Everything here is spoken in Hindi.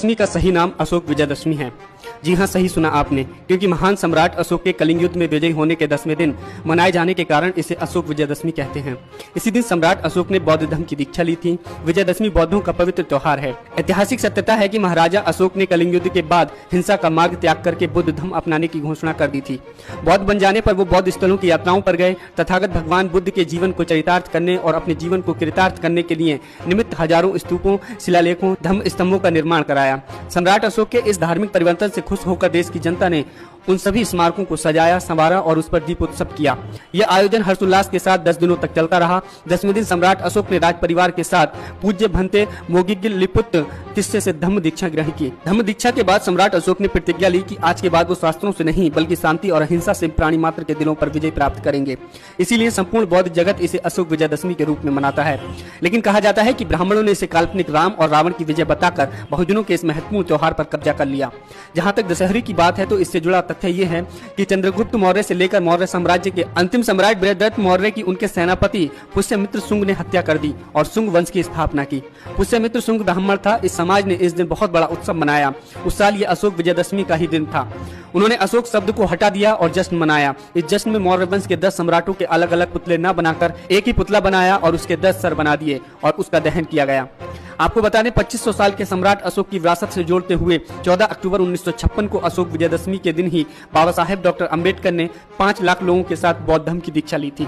दशमी का सही नाम अशोक विजयदशमी है। जी हाँ, सही सुना आपने, क्योंकि महान सम्राट अशोक के कलिंग युद्ध में विजयी होने के 10वें दिन मनाए जाने के कारण इसे अशोक विजयदशमी कहते हैं। इसी दिन सम्राट अशोक ने बौद्ध धर्म की दीक्षा ली थी। विजयदशमी बौद्धों का पवित्र त्योहार है। ऐतिहासिक सत्यता है कि महाराजा अशोक ने कलिंग युद्ध के बाद हिंसा का मार्ग त्याग करके बुद्ध धर्म अपनाने की घोषणा कर दी थी। बौद्ध बन जाने पर वो बौद्ध स्थलों की यात्राओं पर गए। तथागत भगवान बुद्ध के जीवन को चरितार्थ करने और अपने जीवन को कृतार्थ करने के लिए निमित्त हजारों स्तूपों, शिलालेखों, धम्म स्तंभों का निर्माण कराया। सम्राट अशोक के इस धार्मिक परिवर्तन से खुश होकर देश की जनता ने उन सभी स्मारकों को सजाया, संवारा और उस पर दीपोत्सव किया। यह आयोजन हर्षोल्लास के साथ 10 दिनों तक चलता रहा। 10वें दिन सम्राट अशोक ने राज परिवार के साथ पूज्य भंते मोगिगिल्लिपुत्त तिस्से से धम्म दीक्षा ग्रहण की। धम्म दीक्षा के बाद सम्राट अशोक ने प्रतिज्ञा ली कि आज के बाद वो शास्त्रों से नहीं बल्कि शांति और अहिंसा से प्राणी मात्र के दिलों पर विजय प्राप्त करेंगे। इसीलिए संपूर्ण बौद्ध जगत इसे अशोक विजयदशमी के रूप में मनाता है। लेकिन कहा जाता है कि ब्राह्मणों ने इसे काल्पनिक राम और रावण की विजय बताकर बहुजनों के इस महत्वपूर्ण त्योहार पर कब्जा कर लिया। जहाँ तक दशहरे की बात है तो इससे जुड़ा तथ्य ये है कि चंद्रगुप्त मौर्य से लेकर मौर्य साम्राज्य के अंतिम सम्राट बृहद्रथ मौर्य की उनके सेनापति पुष्यमित्र शुंग ने हत्या कर दी और शुंग वंश की स्थापना की। पुष्यमित्र शुंग ब्राह्मण था। इस समाज ने इस दिन बहुत बड़ा उत्सव मनाया। उस साल ये अशोक विजयदशमी का ही दिन था। उन्होंने अशोक शब्द को हटा दिया और जश्न मनाया। इस जश्न में मौर्य वंश के 10 सम्राटों के अलग अलग पुतले न बनाकर एक ही पुतला बनाया और उसके 10 सर बना दिए और उसका दहन किया गया। आपको बता दें, 2500 साल के सम्राट अशोक की विरासत से जोड़ते हुए 14 अक्टूबर 1956 को अशोक विजयदशमी के दिन ही बाबा साहेब डॉक्टर अंबेडकर ने 5 लाख लोगों के साथ बौद्ध धर्म की दीक्षा ली थी।